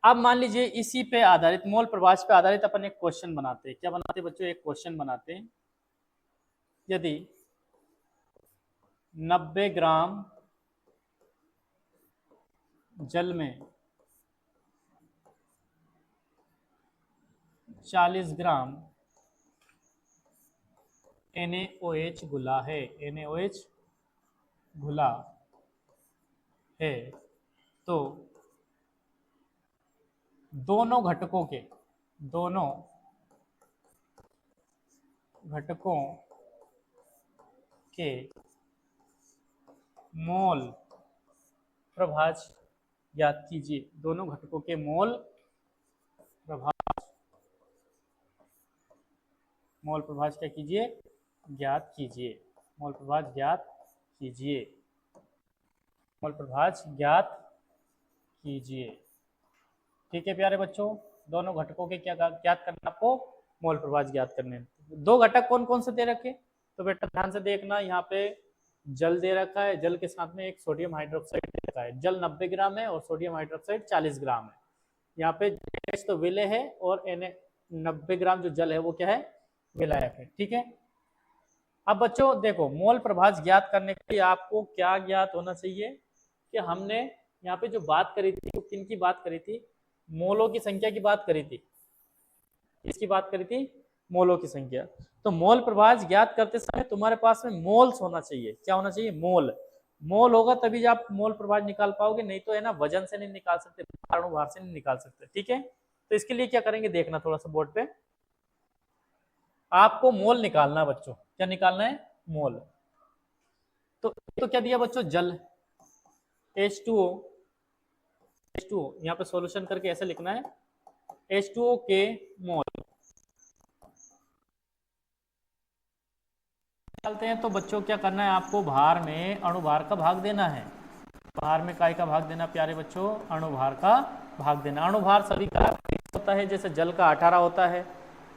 अब मान लीजिए इसी पे आधारित मोल प्रभाज पे आधारित अपन एक क्वेश्चन बनाते हैं। क्या बनाते हैं बच्चों? एक क्वेश्चन बनाते हैं। यदि 90 ग्राम जल में 40 ग्राम NaOH घुला है, NaOH घुला है, तो दोनों घटकों के मोल प्रभाज ज्ञात कीजिए। दोनों घटकों के मोल प्रभाज क्या कीजिए? ज्ञात कीजिए। मोल प्रभाज ज्ञात कीजिए। मोल प्रभाज ज्ञात कीजिए। ठीक है प्यारे बच्चों, दोनों घटकों के क्या ज्ञात करना आपको? मोल प्रभाज ज्ञात करने। दो घटक कौन कौन से दे रखे? तो बेटा ध्यान से देखना, यहाँ पे जल दे रखा है, जल के साथ में एक सोडियम हाइड्रोक्साइड दे रखा है। जल 90 ग्राम है और सोडियम हाइड्रोक्साइड 40 ग्राम है। यहाँ पे H तो विलय है और 90 ग्राम जो जल है वो क्या है? विलायक है। ठीक है, अब बच्चों देखो, मोल प्रभाज ज्ञात करने के लिए आपको क्या ज्ञात होना चाहिए कि हमने यहाँ पे जो बात करी थी वो किन की बात करी थी? मोलों की संख्या की बात करी थी। किसकी बात करी थी? मोलों की संख्या। तो मोल प्रभाज ज्ञात करते समय तुम्हारे पास में मोल्स होना चाहिए। क्या होना चाहिए? मोल। मोल होगा तभी आप मोल प्रभाज निकाल पाओगे, नहीं तो है ना वजन से नहीं निकाल सकते, भार से नहीं निकाल सकते। ठीक है, तो इसके लिए क्या करेंगे देखना थोड़ा सा बोर्ड पे। आपको मोल निकालना है बच्चों। क्या निकालना है? मोल। तो क्या दिया बच्चों? जल H2O। यहाँ पे सॉल्यूशन करके ऐसे लिखना है, H2O के मोल निकालते हैं। तो बच्चों क्या करना है आपको? भार में अणुभार का भाग देना है। भार में काय का भाग देना प्यारे बच्चों? अणुभार का भाग देना। अणुभार सभी का होता है, जैसे जल का 18 होता है,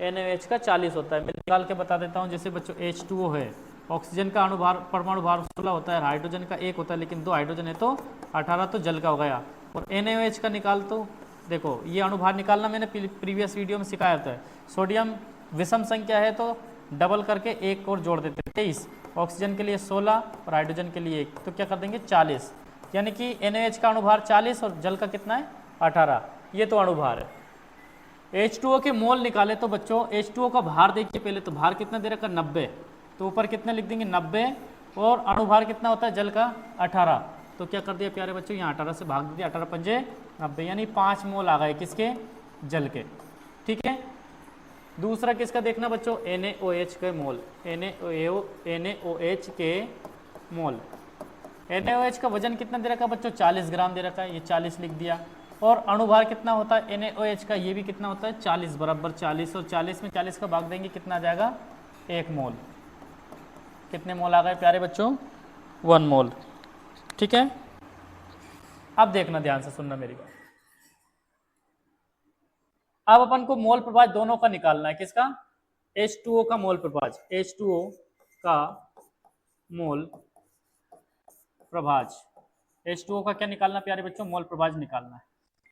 NaOH का 40 होता है। मैं निकाल के बता देता हूँ। जैसे बच्चों H2O है, ऑक्सीजन का अणुभार परमाणु भार 16 होता है, हाइड्रोजन का 1 होता है, लेकिन 2 हाइड्रोजन है तो 18 तो जल का हो गया। और NaOH का निकाल, तो देखो ये अणुभार निकालना मैंने प्रीवियस वीडियो में सिखाया था। सोडियम विषम संख्या है तो डबल करके एक और जोड़ देते हैं, 23। ऑक्सीजन के लिए 16 और हाइड्रोजन के लिए 1, तो क्या कर देंगे? 40। यानी कि NaOH का अणुभार 40 और जल का कितना है? 18। ये तो अणुभार है। H2O के मोल निकाले तो बच्चों H2O का भार देखिए पहले, तो भार कितना दे रखा? 90। तो ऊपर कितने लिख देंगे? 90। और अणुभार कितना होता है जल का? 18। तो क्या कर दिया प्यारे बच्चों? यहाँ 18 से भाग दिया, 18 पंजे 90, यानी 5 मोल आ गए किसके? जल के। ठीक है, दूसरा किसका देखना बच्चों? NaOH के मोल। NaOH के मोल। NaOH का वजन कितना दे रखा है बच्चों? 40 ग्राम दे रखा है, ये 40 लिख दिया। और अणुभार कितना होता है NaOH का? ये भी कितना होता है? 40 बराबर 40। और 40 में 40 का भाग देंगे, कितना आ जाएगा? 1 मोल। कितने मोल आ गए प्यारे बच्चों? 1 मोल। ठीक है, अब देखना, ध्यान से सुनना मेरी बात। अब अपन को मोल प्रभाज दोनों का निकालना है। किसका? H2O का मोल प्रभाज। H2O का मोल प्रभाज। H2O का क्या निकालना प्यारे बच्चों? मोल प्रभाज निकालना है।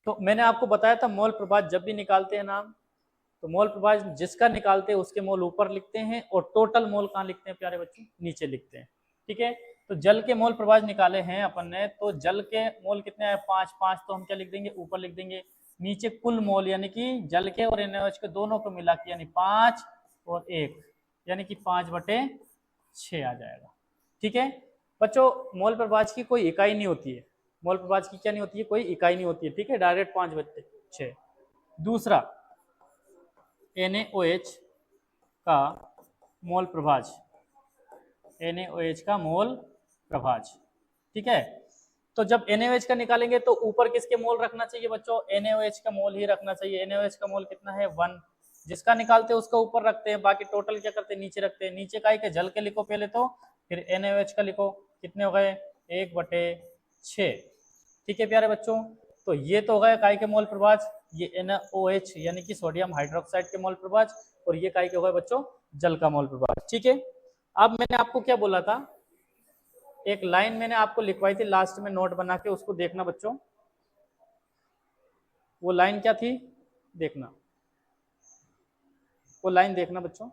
तो मैंने आपको बताया था मोल प्रभाज जब भी निकालते हैं नाम, तो मोल प्रभाज जिसका निकालते हैं उसके मोल ऊपर लिखते हैं और टोटल मोल कहाँ लिखते हैं प्यारे बच्चों? नीचे लिखते हैं। ठीक है, तो जल के मोल प्रभाज निकाले हैं अपन ने, तो जल के मोल कितने हैं? 5। 5 तो हम क्या लिख देंगे? ऊपर लिख देंगे। नीचे कुल मोल यानी कि जल के और NaOH के दोनों को मिला के, यानी 5 और 1, यानी कि 5/6 आ जाएगा। ठीक है बच्चों, मोल प्रभाज की कोई इकाई नहीं होती है। मोल प्रभाज की क्या नहीं होती है? कोई इकाई नहीं होती है। ठीक है, डायरेक्ट 5/6। दूसरा NaOH का मोल प्रभाज। NaOH का मोल प्रभाज। ठीक है, तो जब NaOH का निकालेंगे तो ऊपर किसके मोल रखना चाहिए बच्चों? NaOH का मोल ही रखना चाहिए। NaOH का मोल कितना है? 1। जिसका निकालते हैं उसका ऊपर रखते हैं, बाकी टोटल क्या करते हैं? नीचे रखते हैं। नीचे का के जल के लिखो पहले, तो फिर NaOH का लिखो। कितने हो गए? 1/6। ठीक है प्यारे बच्चों, तो ये तो हो गया काय के मोल प्रभाज, ये NaOH यानी कि सोडियम हाइड्रोक्साइड के मोल प्रभाज, और ये काय के हो गए बच्चों? जल का मोल प्रभाज। ठीक है, अब मैंने आपको क्या बोला था? एक लाइन मैंने आपको लिखवाई थी लास्ट में नोट बना के, उसको देखना बच्चों। वो लाइन क्या थी देखना, वो लाइन देखना बच्चों।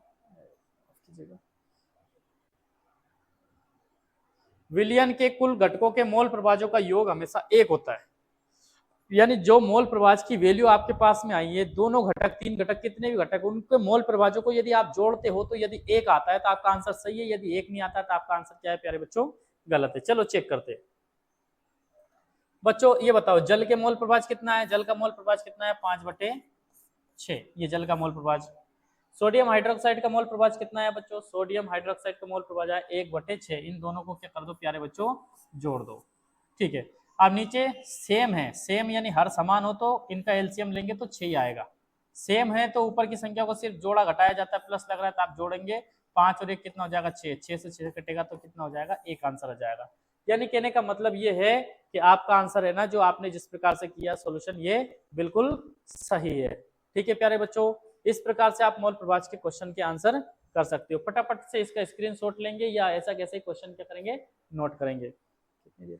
विलयन के कुल घटकों के मोल प्रभाजों का योग हमेशा 1 होता है। यानी जो मोल प्रभाज की वैल्यू आपके पास में आई है, दोनों घटक, 3 घटक, कितने भी घटक, उनके मोल प्रभाजों को यदि आप जोड़ते हो तो यदि 1 आता है तो आपका आंसर सही है, यदि 1 नहीं आता है तो आपका आंसर क्या है प्यारे बच्चों, गलत है। चलो चेक करते हैं बच्चों। ये बताओ जल के मोल प्रभाज कितना है, जल का मोल प्रभाज कितना है, 5/6, ये जल का मोल प्रभाज। सोडियम हाइड्रोक्साइड का मोल प्रभाज कितना है बच्चों, सोडियम हाइड्रोक्साइड का मोल प्रभाज है 1/6। इन दोनों को क्या कर दो प्यारे बच्चों, जोड़ दो। ठीक है, अब नीचे सेम है, सेम यानी हर समान हो तो इनका एलसीएम लेंगे तो 6 आएगा। सेम है तो ऊपर की संख्या को सिर्फ जोड़ा घटाया जाता है, प्लस लग रहा है तो आप जोड़ेंगे, 5 और 1 कितना हो जाएगा, 6, 6 से 6 कटेगा तो कितना हो जाएगा, 1 आंसर आ जाएगा। यानी कहने का मतलब ये है कि आपका आंसर है ना, जो आपने जिस प्रकार से किया सोल्यूशन, ये बिल्कुल सही है। ठीक है प्यारे बच्चों, इस प्रकार से आप मोल प्रभाज के क्वेश्चन के आंसर कर सकते हो। फटाफट से इसका स्क्रीनशॉट लेंगे या ऐसा कैसे क्वेश्चन क्या करेंगे, नोट करेंगे। कितनी देर